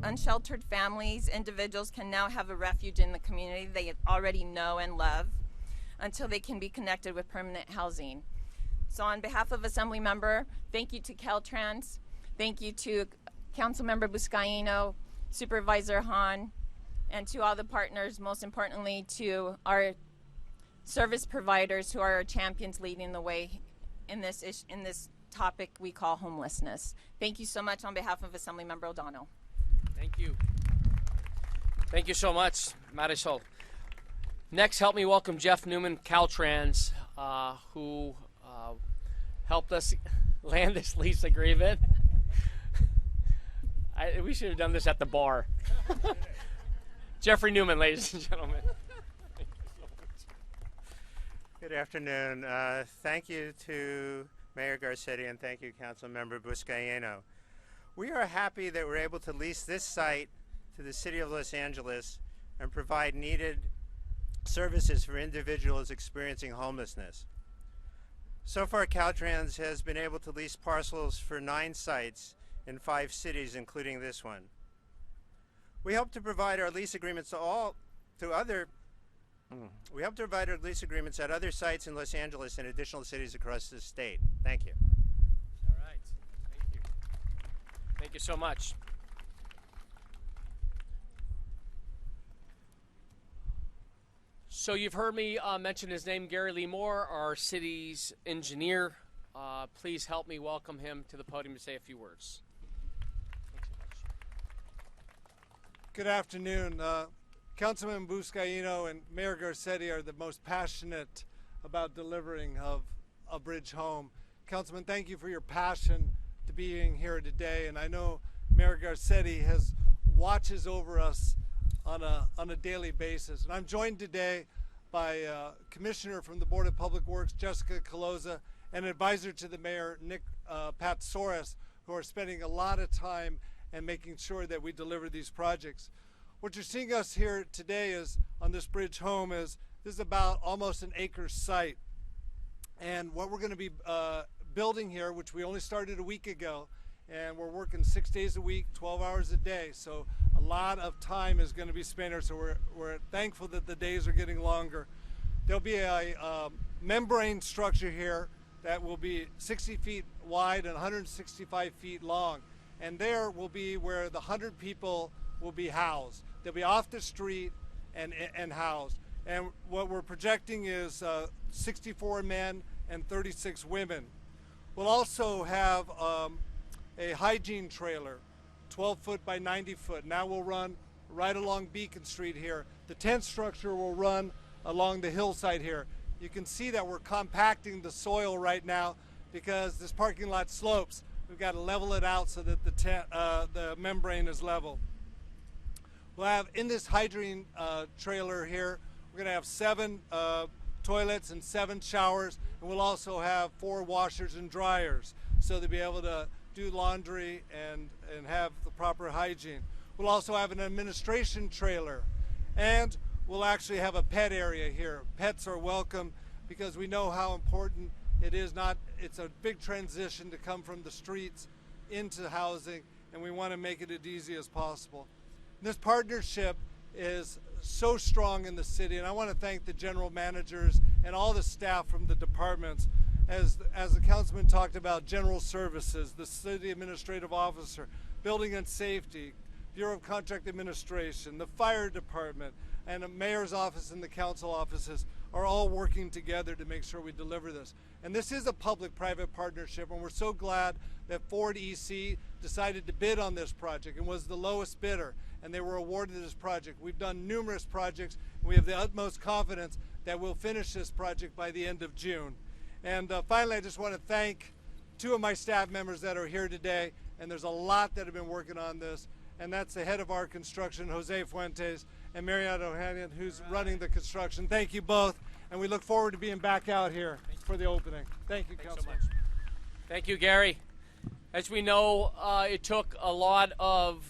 unsheltered families, individuals can now have a refuge in the community they already know and love until they can be connected with permanent housing. So on behalf of Assemblymember, thank you to Caltrans, thank you to Councilmember Buscaino, Supervisor Hahn, and to all the partners, most importantly to our service providers who are our champions leading the way in this topic we call homelessness. Thank you so much on behalf of Assemblymember O'Donnell. Thank you. Thank you so much, Marisol. Next, help me welcome Jeff Newman, Caltrans, who helped us land this lease agreement. We should have done this at the bar. Jeffrey Newman, ladies and gentlemen. Good afternoon. Thank you to Mayor Garcetti and thank you, Councilmember Buscaino. We are happy that we're able to lease this site to the City of Los Angeles and provide needed services for individuals experiencing homelessness. So far, Caltrans has been able to lease parcels for 9 sites in 5 cities, including this one. We hope to provide our lease agreements at other sites in Los Angeles and additional cities across the state. Thank you. All right. Thank you. Thank you so much. So you've heard me mention his name, Gary Lee Moore, our city's engineer. Please help me welcome him to the podium to say a few words. Thanks so much. Good afternoon. Councilman Buscaino and Mayor Garcetti are the most passionate about delivering of a bridge home. Councilman, thank you for your passion to being here today, and I know Mayor Garcetti watches over us on a daily basis. And I'm joined today by Commissioner from the Board of Public Works, Jessica Caloza, and advisor to the Mayor, Pat Soros, who are spending a lot of time and making sure that we deliver these projects. What you're seeing us here today is on this bridge home this is about almost an acre site. And what we're going to be building here, which we only started a week ago, and we're working 6 days a week, 12 hours a day. So a lot of time is going to be spent here. So we're thankful that the days are getting longer. There'll be a membrane structure here that will be 60 feet wide and 165 feet long. And there will be where the 100 people will be housed. They'll be off the street and housed. And what we're projecting is 64 men and 36 women. We'll also have a hygiene trailer, 12 foot by 90 foot. And that will run right along Beacon Street here. The tent structure will run along the hillside here. You can see that we're compacting the soil right now because this parking lot slopes. We've got to level it out so that the membrane is level. We'll have in this hygiene trailer here, we're going to have 7 toilets and 7 showers, and we'll also have 4 washers and dryers so they'll be able to do laundry and have the proper hygiene. We'll also have an administration trailer, and we'll actually have a pet area here. Pets are welcome because we know how important it is. It's a big transition to come from the streets into housing, and we want to make it as easy as possible. This partnership is so strong in the city, and I want to thank the general managers and all the staff from the departments. As the councilman talked about, general services, the city administrative officer, building and safety, Bureau of Contract Administration, the fire department, and the mayor's office and the council offices are all working together to make sure we deliver this. And this is a public-private partnership, and we're so glad that Ford EC decided to bid on this project and was the lowest bidder, and they were awarded this project. We've done numerous projects, and we have the utmost confidence that we'll finish this project by the end of June. And finally, I just want to thank 2 of my staff members that are here today, and there's a lot that have been working on this, and that's the head of our construction, Jose Fuentes, and Mariana O'Hanian, who's running the construction. Thank you both, and we look forward to being back out here for the opening. Thank you, Councilman. So much. Thank you, Gary. As we know, it took a lot of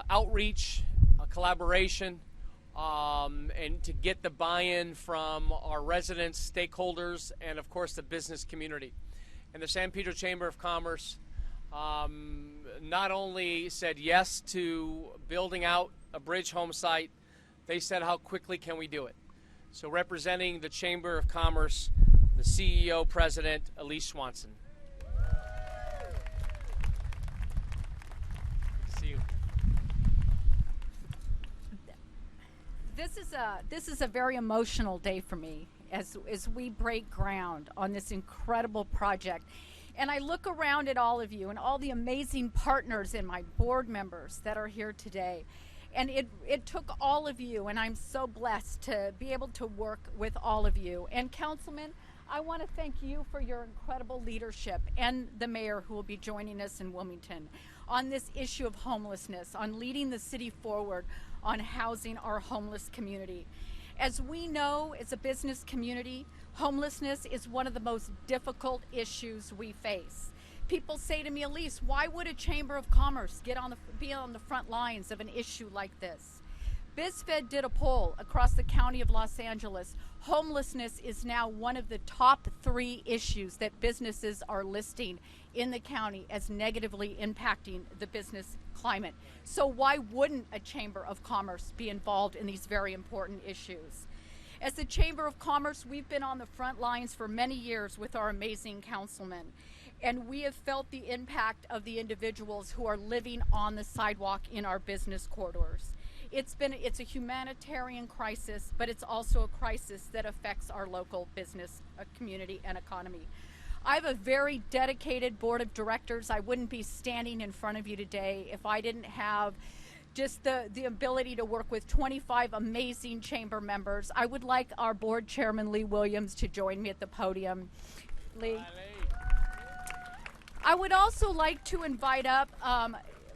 outreach, collaboration, and to get the buy-in from our residents, stakeholders, and of course the business community. And the San Pedro Chamber of Commerce not only said yes to building out a bridge home site, they said how quickly can we do it. So representing the Chamber of Commerce, the CEO, President, Elise Swanson. See you. This is a very emotional day for me as we break ground on this incredible project. And I look around at all of you and all the amazing partners and my board members that are here today. And it took all of you, and I'm so blessed to be able to work with all of you. And Councilman, I want to thank you for your incredible leadership, and the mayor who will be joining us in Wilmington on this issue of homelessness, on leading the city forward on housing our homeless community. As we know, as a business community, homelessness is one of the most difficult issues we face. People say to me, Elise, why would a Chamber of Commerce be on the front lines of an issue like this? BizFed did a poll across the county of Los Angeles. Homelessness is now one of the top 3 issues that businesses are listing in the county as negatively impacting the business climate. So why wouldn't a Chamber of Commerce be involved in these very important issues? As the Chamber of Commerce, we've been on the front lines for many years with our amazing councilmen. And we have felt the impact of the individuals who are living on the sidewalk in our business corridors. It's a humanitarian crisis, but it's also a crisis that affects our local business community and economy. I have a very dedicated board of directors. I wouldn't be standing in front of you today if I didn't have just the ability to work with 25 amazing chamber members. I would like our board chairman, Lee Williams, to join me at the podium. Lee. I would also like to invite up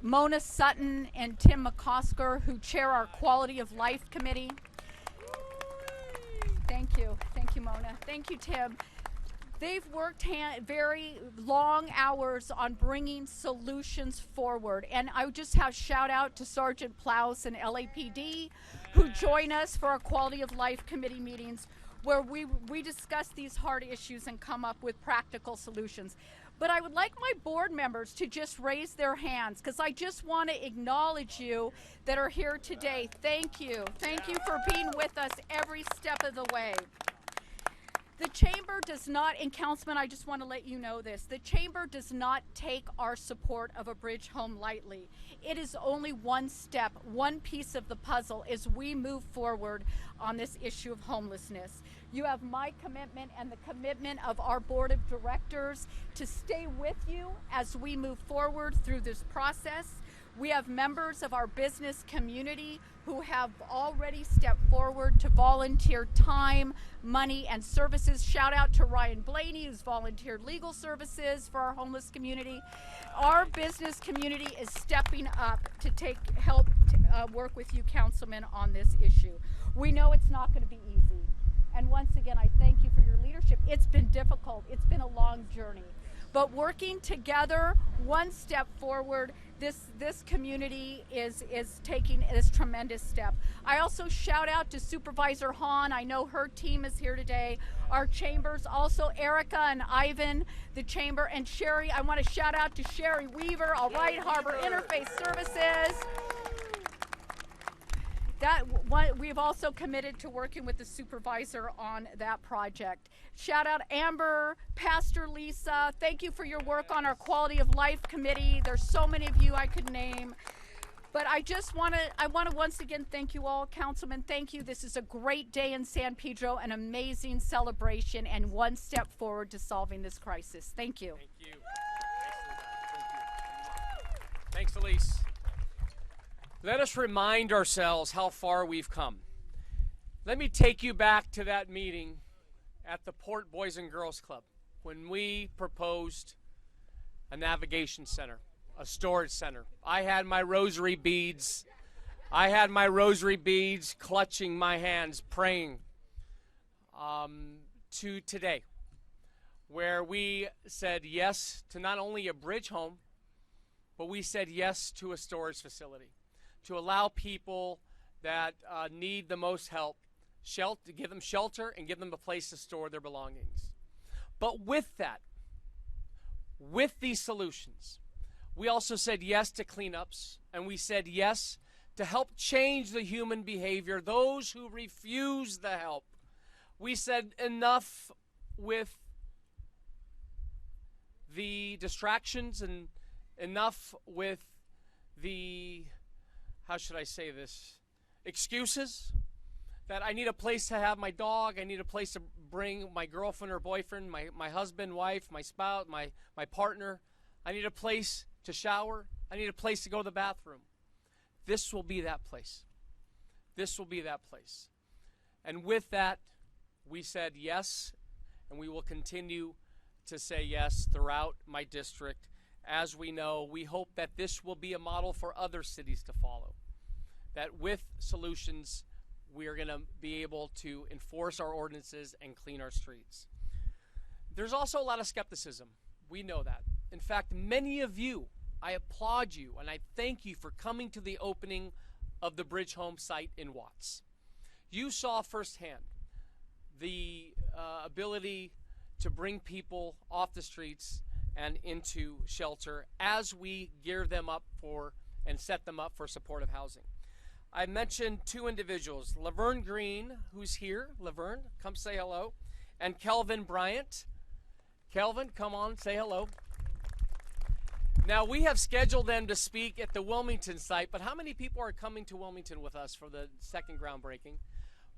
Mona Sutton and Tim McCosker, who chair our Quality of Life Committee. Thank you, Mona. Thank you, Tim. They've worked very long hours on bringing solutions forward. And I would just have shout out to Sergeant Plouse and LAPD who join us for our Quality of Life Committee meetings where we discuss these hard issues and come up with practical solutions. But I would like my board members to just raise their hands because I just want to acknowledge you that are here today. Thank you. Thank you for being with us every step of the way. The Chamber does not, and Councilman, I just want to let you know this, the Chamber does not take our support of a bridge home lightly. It is only one step, one piece of the puzzle as we move forward on this issue of homelessness. You have my commitment and the commitment of our board of directors to stay with you as we move forward through this process. We have members of our business community who have already stepped forward to volunteer time, money, and services. Shout out to Ryan Blaney, who's volunteered legal services for our homeless community. Our business community is stepping up to help work with you, councilmen, on this issue. We know it's not going to be easy. And once again, I thank you for your leadership. It's been difficult. It's been a long journey. But working together, one step forward, this community is taking this tremendous step. I also shout out to Supervisor Hahn. I know her team is here today. Our chambers, also Erica and Ivan, the chamber, and Sherry. I want to shout out to Sherry Weaver, All Right Harbor Interface Services. We've also committed to working with the supervisor on that project. Shout out Amber, Pastor Lisa. Thank you for your work on our Quality of Life Committee. There's so many of you I could name. But I want to once again thank you all, councilmen. Thank you. This is a great day in San Pedro, an amazing celebration, and one step forward to solving this crisis. Thank you. Thank you. Thanks, Elise. Let us remind ourselves how far we've come. Let me take you back to that meeting at the Port Boys and Girls Club when we proposed a navigation center, a storage center. I had my rosary beads clutching my hands, praying to today, where we said yes to not only a bridge home, but we said yes to a storage facility, to allow people that need the most help, give them shelter and give them a place to store their belongings. But with that, with these solutions, We also said yes to cleanups, and we said yes to help change the human behavior, those who refuse the help. We said enough with the distractions and enough with the, how should I say this, excuses. That I need a place to have my dog, I need a place to bring my girlfriend or boyfriend, my husband, wife, my spouse, my partner. I need a place to shower. I need a place to go to the bathroom. This will be that place. This will be that place. And with that, we said yes, and we will continue to say yes throughout my district. As we know, we hope that this will be a model for other cities to follow. That with solutions, we are going to be able to enforce our ordinances and clean our streets. There's also a lot of skepticism. We know that. In fact, many of you, I applaud you and I thank you for coming to the opening of the Bridge Home site in Watts. You saw firsthand the ability to bring people off the streets and into shelter as we gear them up for and set them up for supportive housing. I mentioned two individuals, Laverne Green, who's here. Laverne, come say hello. And Kelvin Bryant. Kelvin, come on, say hello. Now, we have scheduled them to speak at the Wilmington site, but how many people are coming to Wilmington with us for the second groundbreaking?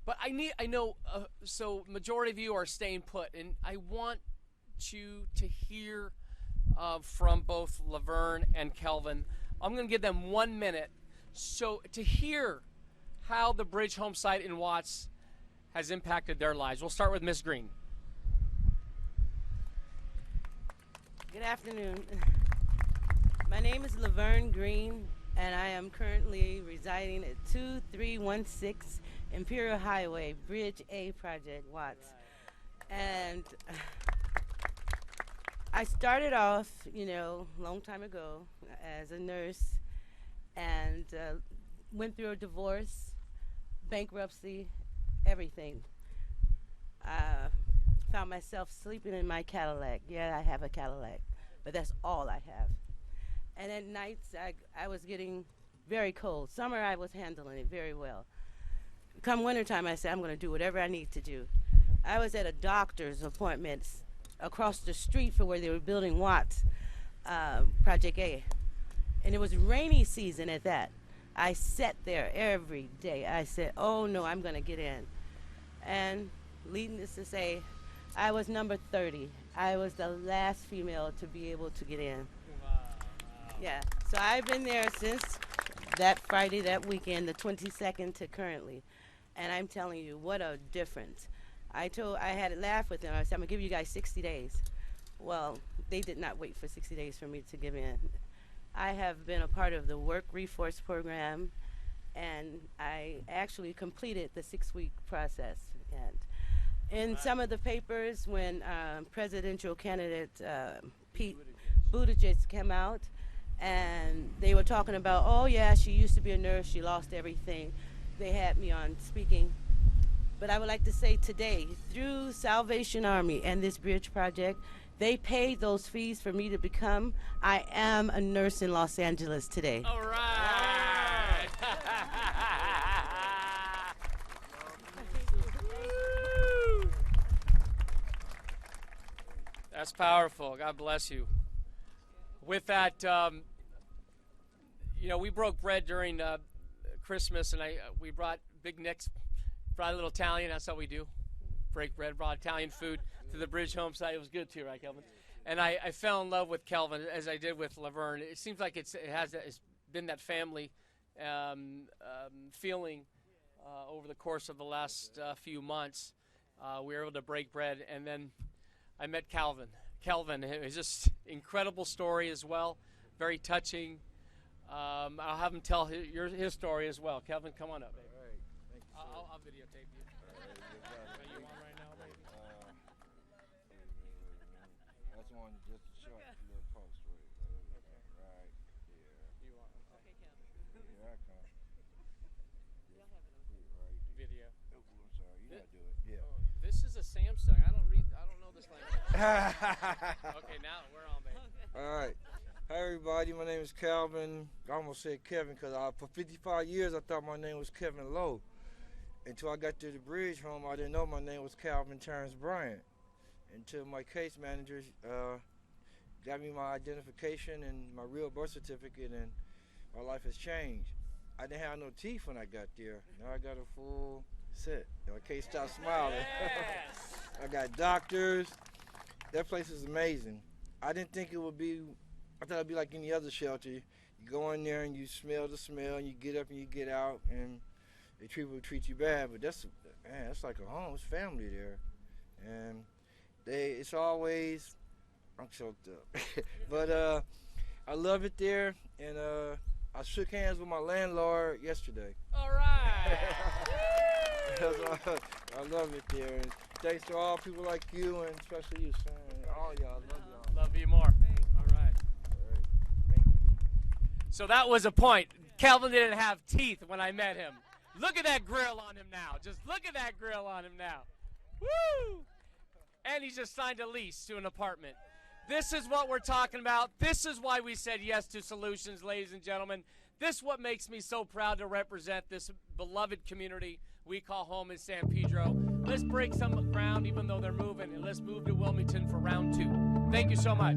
But I know, so majority of you are staying put, and I want you to hear from both Laverne and Kelvin. I'm going to give them 1 minute. So to hear how the Bridge Home site in Watts has impacted their lives. We'll start with Ms. Green. Good afternoon. My name is Laverne Green, and I am currently residing at 2316 Imperial Highway, Bridge A Project, Watts. And I started off, a long time ago as a nurse, and went through a divorce, bankruptcy, everything. Found myself sleeping in my Cadillac. Yeah, I have a Cadillac, but that's all I have. And at nights, I was getting very cold. Summer, I was handling it very well. Come wintertime, I said, I'm going to do whatever I need to do. I was at a doctor's appointment across the street from where they were building Watts, Project A. And it was rainy season at that. I sat there every day. I said, oh no, I'm going to get in. And needless to say, I was number 30. I was the last female to be able to get in. Wow. Yeah, so I've been there since that Friday, that weekend, the 22nd to currently. And I'm telling you, what a difference. I had a laugh with them. I said, I'm going to give you guys 60 days. Well, they did not wait for 60 days for me to give in. I have been a part of the Work Reforce program, and I actually completed the 6-week process. And in some of the papers, when presidential candidate Pete Buttigieg came out, and they were talking about, oh yeah, she used to be a nurse, she lost everything. They had me on speaking. But I would like to say today, through Salvation Army and this bridge project, they paid those fees for me to become. I am a nurse in Los Angeles today. All right. That's powerful. God bless you. With that, we broke bread during Christmas, and we brought Big Nick's, brought a little Italian. That's how we do. Break bread, brought Italian food to the Bridge Home site. It was good too, right, Kelvin? And I fell in love with Kelvin, as I did with Laverne. It seems like it's been that family feeling over the course of the last few months. We were able to break bread, and then I met Kelvin. It was just incredible story as well, very touching. I'll have him tell his story as well. Kelvin, come on up, baby. All right, thank you, sir. I'll videotape you. Are you on right now, baby? That's one just a short little post, right? Right, yeah. You are. Okay. Here I come. Video. Oh, I'm sorry, you gotta do it. Yeah. Oh, this is a Samsung. I don't know this language. Okay, now we're on, baby. All right. Hi, everybody. My name is Calvin. I almost said Kevin because for 55 years I thought my name was Kevin Lowe. Until I got to the bridge home, I didn't know my name was Calvin Terrence Bryant. Until my case manager got me my identification and my real birth certificate, and my life has changed. I didn't have no teeth when I got there. Now I got a full set. I can't stop smiling. Yes. I got doctors. That place is amazing. I didn't think it would be, I thought it'd be like any other shelter. You go in there and you smell the smell, and you get up and you get out, and people treat you bad. But that's like a home. It's family there. And it's always, I'm choked up. But I love it there, and I shook hands with my landlord yesterday. All right. I love it there. And thanks to all people like you, and especially you, son. All y'all, love y'all. Love you more. All right. All right. Thank you. So that was a point. Calvin didn't have teeth when I met him. Look at that grill on him now. Just look at that grill on him now. Woo! And he's just signed a lease to an apartment. This is what we're talking about. This is why we said yes to solutions, ladies and gentlemen. This is what makes me so proud to represent this beloved community we call home in San Pedro. Let's break some ground, even though they're moving, and let's move to Wilmington for round 2. Thank you so much.